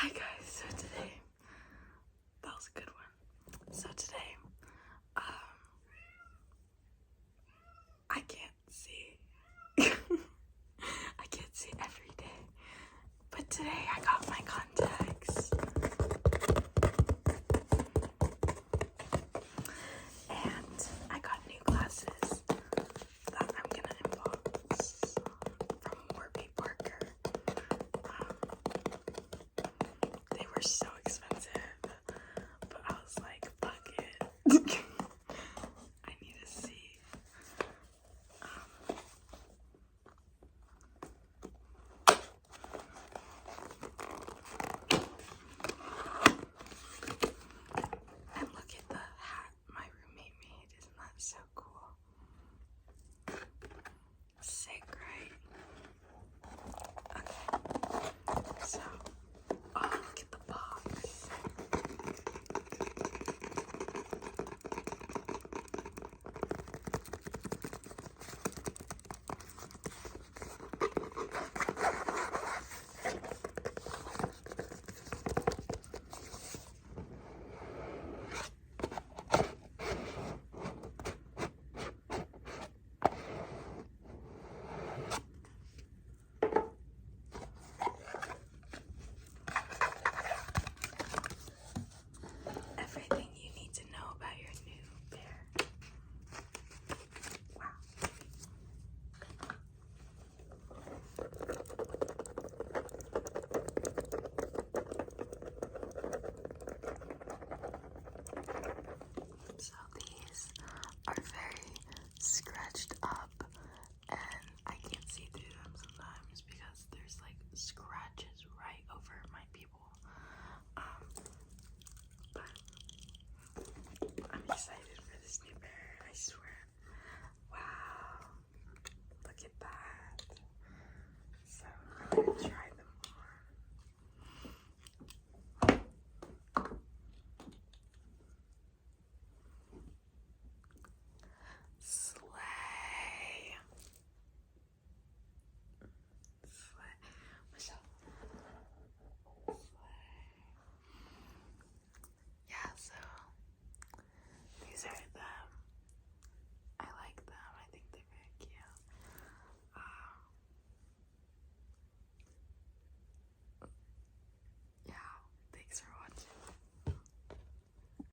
Hi guys, so today, that was a good one. So today, I can't see. I can't see every day. But today I got my contacts. And I got new glasses that I'm gonna unbox from Warby Parker. They were so expensive, but I was like, fuck it. I need to see. And look at the hat my roommate made. Isn't that so cool? Sick, right? Okay. So, oh, look at the box. Everything you need to know about your new pair. Wow. So these are very scratched up, and I can't see through them sometimes because there's like scratches right over my pupil. But I'm excited.